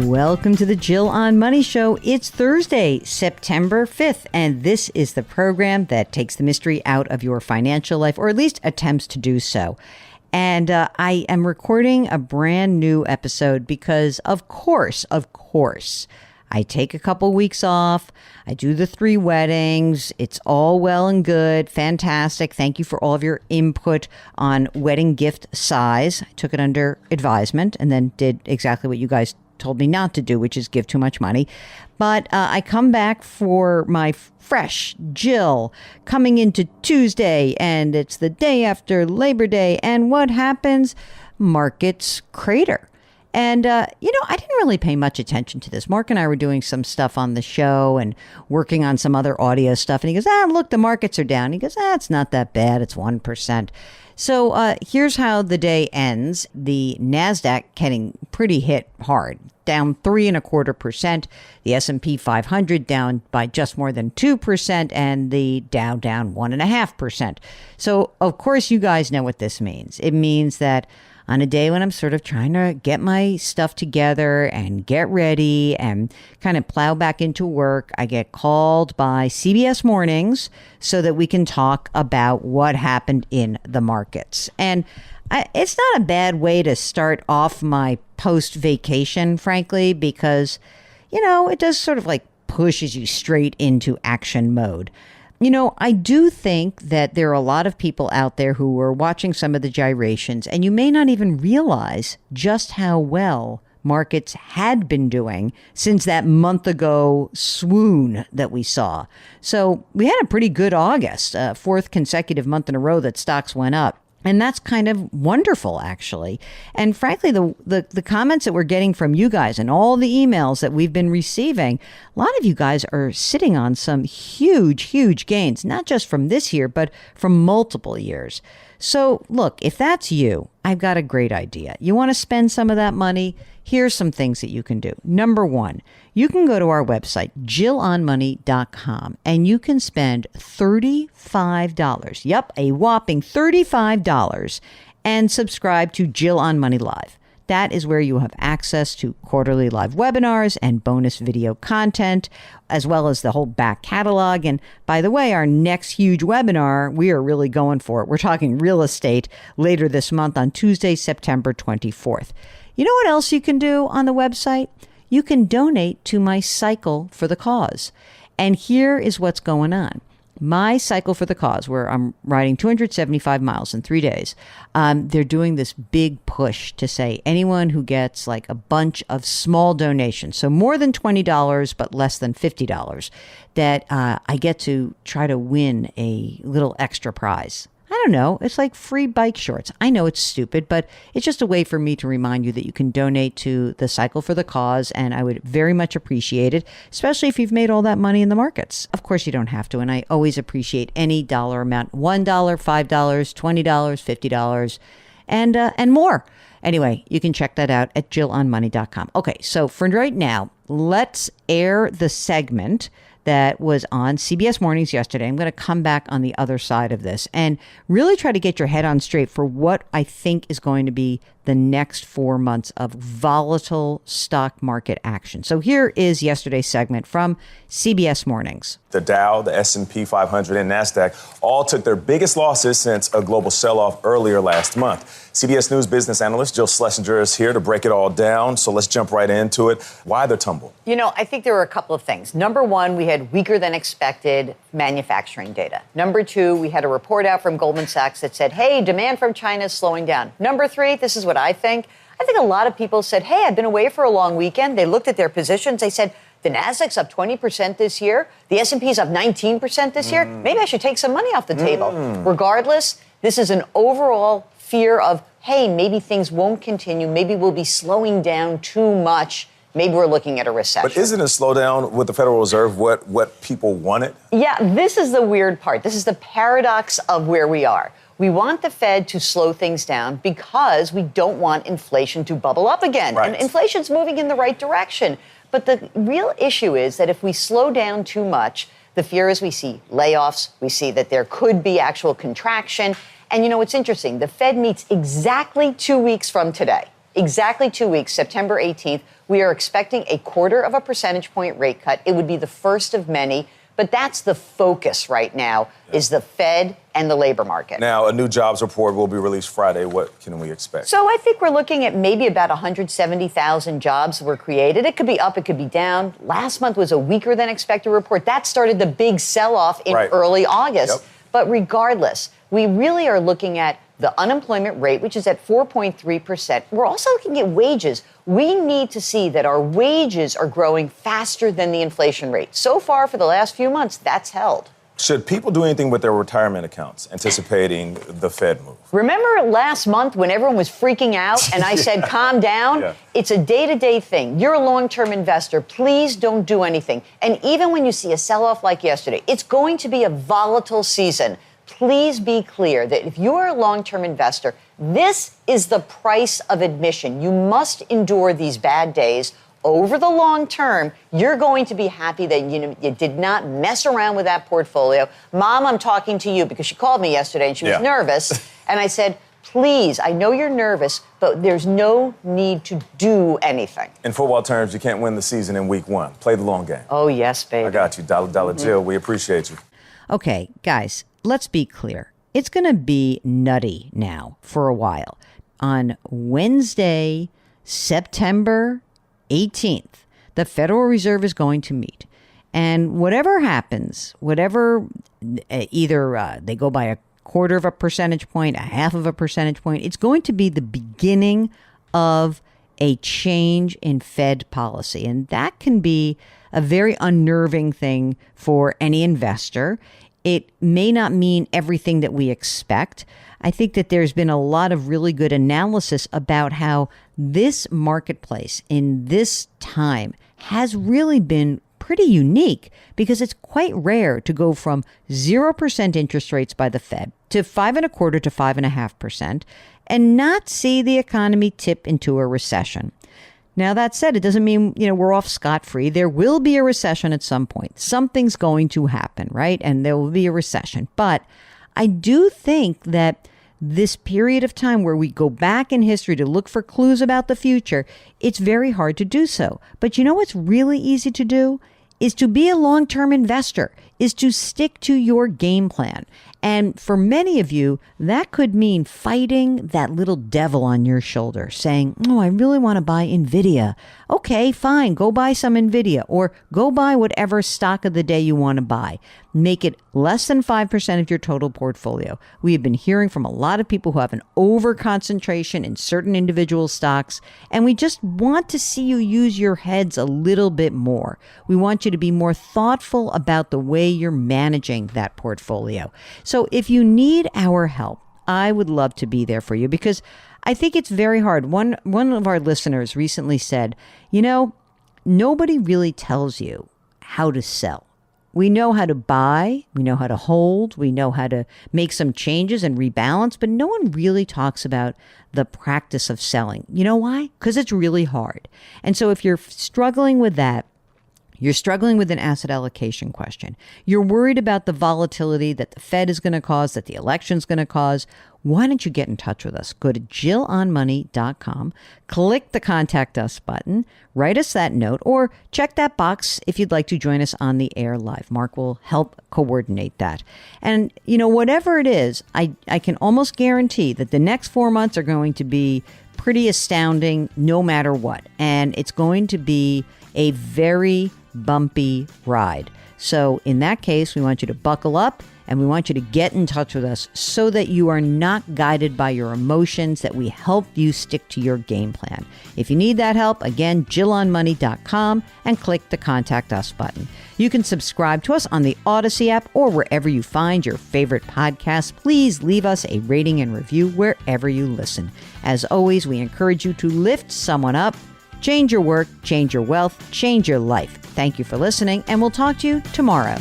Welcome to the Jill on Money Show. It's Thursday, September 5th, and this is the program that takes the mystery out of your financial life, or at least attempts to do so. And I am recording a brand new episode because, of course, I take a couple weeks off. I do the 3 weddings. It's all well and good. Fantastic. Thank you for all of your input on wedding gift size. I took it under advisement and then did exactly what you guys told me not to do, which is give too much money. But I come back for my fresh Jill coming into Tuesday, and it's the day after Labor Day. And what happens? Markets crater. And, I didn't really pay much attention to this. Mark and I were doing some stuff on the show and working on some other audio stuff. And he goes, look, the markets are down. He goes, it's not that bad. It's 1%. So here's how the day ends. The NASDAQ getting pretty hit hard, down 3.25%. The S&P 500 down by just more than 2%, and the Dow down 1.5%. So, of course, you guys know what this means. It means that on a day when I'm sort of trying to get my stuff together and get ready and kind of plow back into work, I get called by CBS Mornings so that we can talk about what happened in the markets. And it's not a bad way to start off my post-vacation, frankly, because, it does sort of like pushes you straight into action mode. I do think that there are a lot of people out there who are watching some of the gyrations, and you may not even realize just how well markets had been doing since that month ago swoon that we saw. So we had a pretty good August, 4th consecutive month in a row that stocks went up. And that's kind of wonderful, actually. And frankly, the comments that we're getting from you guys and all the emails that we've been receiving, a lot of you guys are sitting on some huge gains, not just from this year, but from multiple years. So look, if that's you, I've got a great idea. You want to spend some of that money? Here's some things that you can do. Number 1, you can go to our website, jillonmoney.com, and you can spend $35. Yep, a whopping $35, and subscribe to Jill on Money Live. That is where you have access to quarterly live webinars and bonus video content, as well as the whole back catalog. And by the way, our next huge webinar, we are really going for it. We're talking real estate later this month on Tuesday, September 24th. You know what else you can do on the website? You can donate to my Cycle for the Cause. And here is what's going on. My Cycle for the Cause, where I'm riding 275 miles in 3 days, they're doing this big push to say anyone who gets like a bunch of small donations, so more than $20 but less than $50, that I get to try to win a little extra prize. I don't know. It's like free bike shorts. I know it's stupid, but it's just a way for me to remind you that you can donate to the Cycle for the Cause, and I would very much appreciate it, especially if you've made all that money in the markets. Of course, you don't have to, and I always appreciate any dollar amount, $1, $5, $20, $50, and more. Anyway, you can check that out at jillonmoney.com. Okay, so for right now, let's air the segment that was on CBS Mornings yesterday. I'm going to come back on the other side of this and really try to get your head on straight for what I think is going to be the next 4 months of volatile stock market action. So here is yesterday's segment from CBS Mornings. The Dow, the S&P 500, and NASDAQ all took their biggest losses since a global sell-off earlier last month. CBS News business analyst Jill Schlesinger is here to break it all down. So let's jump right into it. Why the tumble? I think there were a couple of things. Number 1, we had weaker than expected manufacturing data. Number 2, we had a report out from Goldman Sachs that said, hey, demand from China is slowing down. Number 3, this is what I think. I think a lot of people said, hey, I've been away for a long weekend. They looked at their positions. They said, the NASDAQ's up 20% this year. The S&P's up 19% this year. Maybe I should take some money off the table. Regardless, this is an overall fear of, hey, maybe things won't continue. Maybe we'll be slowing down too much. Maybe we're looking at a recession. But isn't a slowdown with the Federal Reserve what people wanted? Yeah, this is the weird part. This is the paradox of where we are. We want the Fed to slow things down because we don't want inflation to bubble up again. Right. And inflation's moving in the right direction. But the real issue is that if we slow down too much, the fear is we see layoffs, we see that there could be actual contraction. And what's interesting, the Fed meets exactly 2 weeks from today. Exactly 2 weeks, September 18th, We are expecting a 0.25 percentage point rate cut. It would be the first of many. But that's the focus right now, is the Fed and the labor market. Now, a new jobs report will be released Friday. What can we expect? So I think we're looking at maybe about 170,000 jobs were created. It could be up, it could be down. Last month was a weaker than expected report. That started the big sell-off in early August. Yep. But regardless, we really are looking at the unemployment rate, which is at 4.3%. We're also looking at wages. We need to see that our wages are growing faster than the inflation rate. So far, for the last few months, that's held. Should people do anything with their retirement accounts, anticipating the Fed move? Remember last month when everyone was freaking out and I said, calm down? Yeah. It's a day-to-day thing. You're a long-term investor. Please don't do anything. And even when you see a sell-off like yesterday, it's going to be a volatile season. Please be clear that if you are a long-term investor, this is the price of admission. You must endure these bad days. Over the long term, you're going to be happy that you did not mess around with that portfolio. Mom, I'm talking to you because she called me yesterday and she was nervous. And I said, please, I know you're nervous, but there's no need to do anything. In football terms, you can't win the season in week one. Play the long game. Oh, yes, baby. I got you. Dollar Jill, we appreciate you. Okay, guys, let's be clear. It's going to be nutty now for a while. On Wednesday, September 18th, the Federal Reserve is going to meet. And whatever happens, either they go by a 0.25 percentage point, a 0.5 percentage point, it's going to be the beginning of a change in Fed policy. And that can be a very unnerving thing for any investor. It may not mean everything that we expect. I think that there's been a lot of really good analysis about how this marketplace in this time has really been pretty unique because it's quite rare to go from 0% interest rates by the Fed to 5.25% to 5.5% and not see the economy tip into a recession. Now, that said, it doesn't mean, we're off scot-free. There will be a recession at some point. Something's going to happen, right? And there will be a recession. But I do think that this period of time where we go back in history to look for clues about the future, it's very hard to do so. But you know what's really easy to do? Is to be a long-term investor, is to stick to your game plan. And for many of you, that could mean fighting that little devil on your shoulder, saying, oh, I really want to buy NVIDIA. Okay, fine, go buy some NVIDIA or go buy whatever stock of the day you want to buy. Make it less than 5% of your total portfolio. We have been hearing from a lot of people who have an over-concentration in certain individual stocks, and we just want to see you use your heads a little bit more. We want you to be more thoughtful about the way you're managing that portfolio. So if you need our help, I would love to be there for you because I think it's very hard. One of our listeners recently said, nobody really tells you how to sell. We know how to buy, we know how to hold, we know how to make some changes and rebalance, but no one really talks about the practice of selling. You know why? Because it's really hard. And so if you're struggling with that, you're struggling with an asset allocation question, you're worried about the volatility that the Fed is going to cause, that the election's going to cause, why don't you get in touch with us? Go to JillOnMoney.com, click the Contact Us button, write us that note, or check that box if you'd like to join us on the air live. Mark will help coordinate that. And, whatever it is, I can almost guarantee that the next 4 months are going to be pretty astounding no matter what. And it's going to be a very bumpy ride. So in that case, we want you to buckle up and we want you to get in touch with us so that you are not guided by your emotions, that we help you stick to your game plan. If you need that help, again, JillOnMoney.com and click the Contact Us button. You can subscribe to us on the Odyssey app or wherever you find your favorite podcasts. Please leave us a rating and review wherever you listen. As always, we encourage you to lift someone up. Change your work, change your wealth, change your life. Thank you for listening, and we'll talk to you tomorrow.